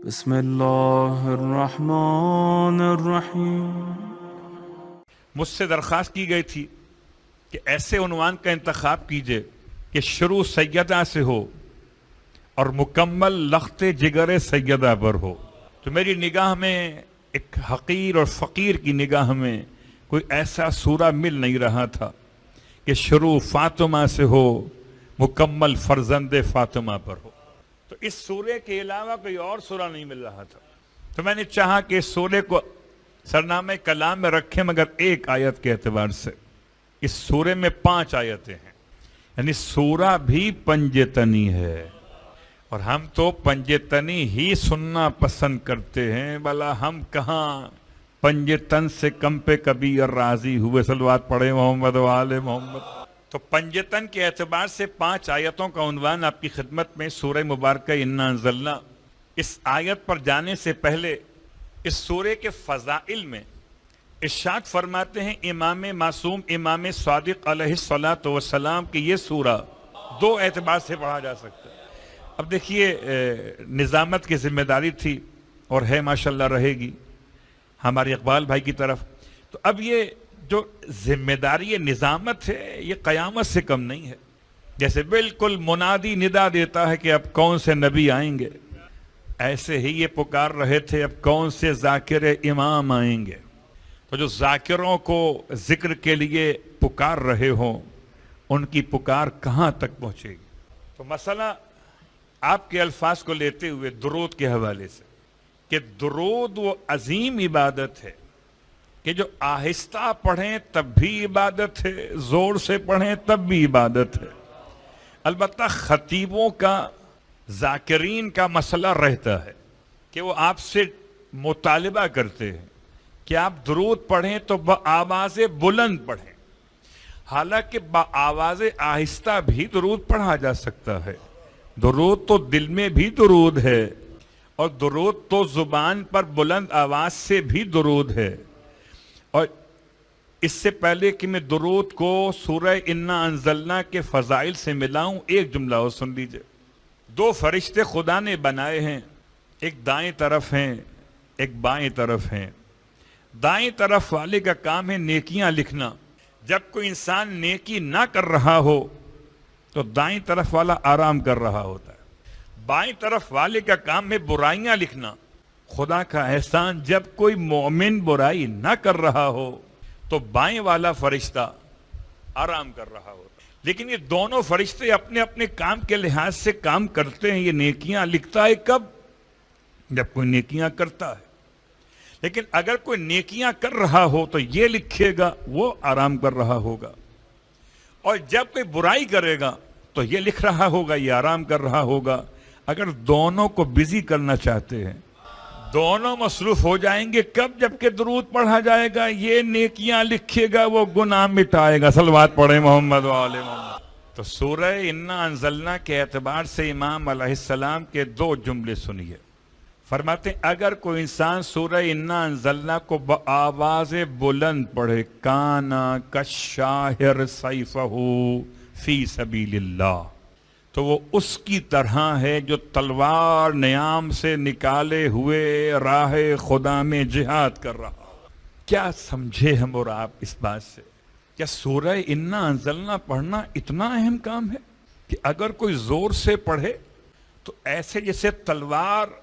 بسم اللہ الرحمن الرحیم۔ مجھ سے درخواست کی گئی تھی کہ ایسے عنوان کا انتخاب کیجئے کہ شروع سیدہ سے ہو اور مکمل لخت جگر سیدہ پر ہو۔ تو میری نگاہ میں ایک حقیر اور فقیر کی نگاہ میں کوئی ایسا سورہ مل نہیں رہا تھا کہ شروع فاطمہ سے ہو، مکمل فرزند فاطمہ پر ہو۔ تو اس سورے کے علاوہ کوئی اور سورہ نہیں مل رہا تھا، تو میں نے چاہا کہ اس سورے کو سرنامہ کلام میں رکھیں، مگر ایک آیت کے اعتبار سے۔ اس سورے میں 5 آیتیں ہیں، یعنی سورہ بھی پنجتنی ہے، اور ہم تو پنجتنی ہی سننا پسند کرتے ہیں۔ بھلا ہم کہاں پنجتن سے کم پہ کبھی اور راضی ہوئے؟ صلوات پڑھے محمد و آل محمد۔ تو پنجتن کے اعتبار سے 5 آیتوں کا عنوان آپ کی خدمت میں سورہ مبارکہ انا انزلنا۔ اس آیت پر جانے سے پہلے اس سورے کے فضائل میں ارشاد فرماتے ہیں امام معصوم امام صادق علیہ الصلوۃ والسلام کہ یہ سورہ 2 اعتبار سے پڑھا جا سکتا ہے۔ اب دیکھیے، نظامت کی ذمہ داری تھی اور ہے، ماشاءاللہ رہے گی ہمارے اقبال بھائی کی طرف۔ تو اب یہ جو ذمہ داری نظامت ہے یہ قیامت سے کم نہیں ہے۔ جیسے بالکل منادی ندا دیتا ہے کہ اب کون سے نبی آئیں گے، ایسے ہی یہ پکار رہے تھے اب کون سے ذاکر امام آئیں گے۔ تو جو ذاکروں کو ذکر کے لیے پکار رہے ہوں، ان کی پکار کہاں تک پہنچے گی؟ تو مسئلہ آپ کے الفاظ کو لیتے ہوئے درود کے حوالے سے، کہ درود وہ عظیم عبادت ہے کہ جو آہستہ پڑھیں تب بھی عبادت ہے، زور سے پڑھیں تب بھی عبادت ہے۔ البتہ خطیبوں کا، ذاکرین کا مسئلہ رہتا ہے کہ وہ آپ سے مطالبہ کرتے ہیں کہ آپ درود پڑھیں تو بآواز بلند پڑھیں، حالانکہ بآواز آہستہ بھی درود پڑھا جا سکتا ہے۔ درود تو دل میں بھی درود ہے، اور درود تو زبان پر بلند آواز سے بھی درود ہے۔ اور اس سے پہلے کہ میں درود کو سورہ انا انزلنا کے فضائل سے ملاؤں، ایک جملہ اور سن لیجئے۔ 2 فرشتے خدا نے بنائے ہیں، ایک دائیں طرف ہیں ایک بائیں طرف ہیں۔ دائیں طرف والے کا کام ہے نیکیاں لکھنا۔ جب کوئی انسان نیکی نہ کر رہا ہو تو دائیں طرف والا آرام کر رہا ہوتا ہے۔ بائیں طرف والے کا کام ہے برائیاں لکھنا۔ خدا کا احسان، جب کوئی مومن برائی نہ کر رہا ہو تو بائیں والا فرشتہ آرام کر رہا ہوتا ہے۔ لیکن یہ دونوں فرشتے اپنے اپنے کام کے لحاظ سے کام کرتے ہیں۔ یہ نیکیاں لکھتا ہے کب؟ جب کوئی نیکیاں کرتا ہے۔ لیکن اگر کوئی نیکیاں کر رہا ہو تو یہ لکھے گا، وہ آرام کر رہا ہوگا، اور جب کوئی برائی کرے گا تو یہ لکھ رہا ہوگا، یہ آرام کر رہا ہوگا۔ اگر دونوں کو بزی کرنا چاہتے ہیں، دونوں مصروف ہو جائیں گے کب؟ جب کہ درود پڑھا جائے گا، یہ نیکیاں لکھے گا، وہ گناہ مٹائے گا۔ صلوات پڑھیں محمد و آل محمد۔ تو سورہ انا انزلنا کے اعتبار سے امام علیہ السلام کے 2 جملے سنیے۔ فرماتے ہیں اگر کوئی انسان سورہ انا انزلنا کو بآواز بلند پڑھے، کانا کالشاہر سیفہ فی سبیل اللہ، تو وہ اس کی طرح ہے جو تلوار نیام سے نکالے ہوئے راہ خدا میں جہاد کر رہا۔ کیا سمجھے ہم اور آپ اس بات سے؟ کیا سورہ انا انزلنا پڑھنا اتنا اہم کام ہے کہ اگر کوئی زور سے پڑھے تو ایسے جیسے تلوار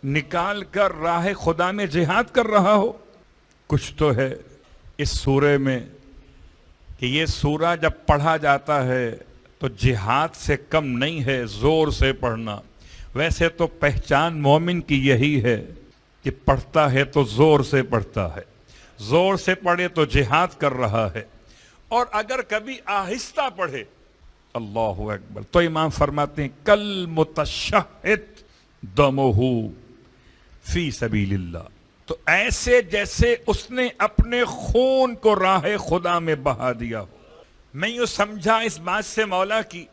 نکال کر راہ خدا میں جہاد کر رہا ہو؟ کچھ تو ہے اس سورے میں کہ یہ سورہ جب پڑھا جاتا ہے تو جہاد سے کم نہیں ہے زور سے پڑھنا۔ ویسے تو پہچان مومن کی یہی ہے کہ پڑھتا ہے تو زور سے پڑھتا ہے، زور سے پڑھے تو جہاد کر رہا ہے، اور اگر کبھی آہستہ پڑھے اللہ اکبر تو امام فرماتے ہیں کل متشہد دمہ فی سبیل اللہ، تو ایسے جیسے اس نے اپنے خون کو راہ خدا میں بہا دیا ہو۔ میں یوں سمجھا اس بات سے مولا کی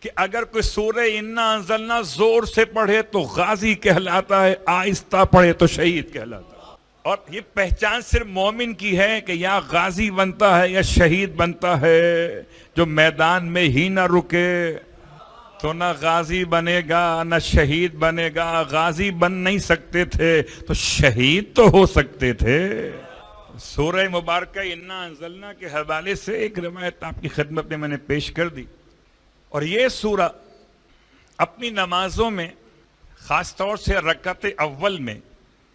کہ اگر کوئی سورہ انا انزلنا زور سے پڑھے تو غازی کہلاتا ہے، آہستہ پڑھے تو شہید کہلاتا ہے۔ اور یہ پہچان صرف مومن کی ہے کہ یا غازی بنتا ہے یا شہید بنتا ہے، جو میدان میں ہی نہ رکے تو نہ غازی بنے گا نہ شہید بنے گا. غازی بن نہیں سکتے تھے تو شہید تو ہو سکتے تھے. سورہ مبارکہ انا انزلنا کے حوالے سے ایک روایت آپ کی خدمت میں نے پیش کر دی. اور یہ سورہ اپنی نمازوں میں خاص طور سے رکعت اول میں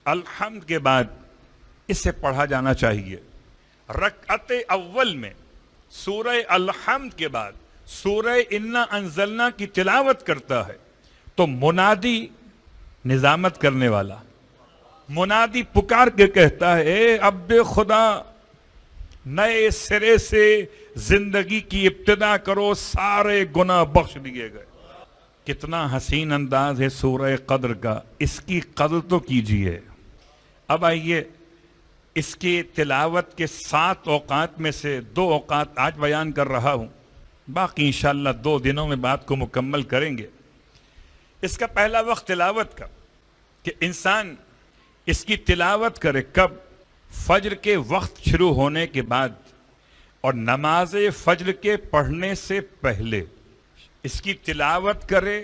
الحمد کے بعد اسے پڑھا جانا چاہیے. رکعت اول میں سورہ الحمد کے بعد سورہ انا انزلنا کی تلاوت کرتا ہے تو منادی نظامت کرنے والا منادی پکار کے کہتا ہے اے عبد خدا نئے سرے سے زندگی کی ابتدا کرو, سارے گناہ بخش دیے گئے. کتنا حسین انداز ہے سورہ قدر کا, اس کی قدر تو کیجئے. اب آئیے اس کی تلاوت کے 7 اوقات میں سے 2 اوقات آج بیان کر رہا ہوں, باقی انشاءاللہ 2 دنوں میں بات کو مکمل کریں گے. اس کا پہلا وقت تلاوت کا کہ انسان اس کی تلاوت کرے کب؟ فجر کے وقت شروع ہونے کے بعد اور نماز فجر کے پڑھنے سے پہلے اس کی تلاوت کرے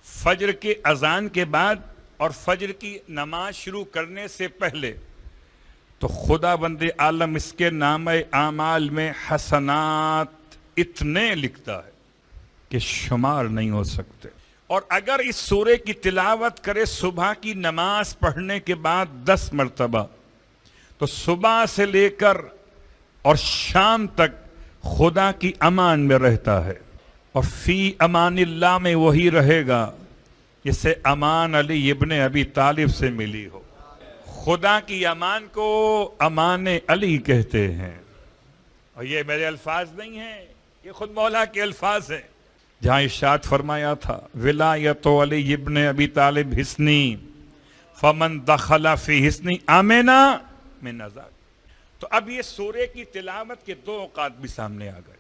فجر کے اذان کے بعد اور فجر کی نماز شروع کرنے سے پہلے, تو خدا بند عالم اس کے نام اعمال میں حسنات اتنے لکھتا ہے کہ شمار نہیں ہو سکتے. اور اگر اس سورے کی تلاوت کرے صبح کی نماز پڑھنے کے بعد 10 مرتبہ, تو صبح سے لے کر اور شام تک خدا کی امان میں رہتا ہے. اور فی امان اللہ میں وہی رہے گا جسے امان علی ابن ابی طالب سے ملی ہو. خدا کی امان کو امان علی کہتے ہیں, اور یہ میرے الفاظ نہیں ہیں, یہ خود مولا کے الفاظ ہیں, جہاں ارشاد فرمایا تھا ولایت علی ابن ابی طالب حسنی فمن دخل فی حسنی آمنا من ذاک. تو اب یہ سورے کی تلاوت کے 2 اوقات بھی سامنے آ گئے.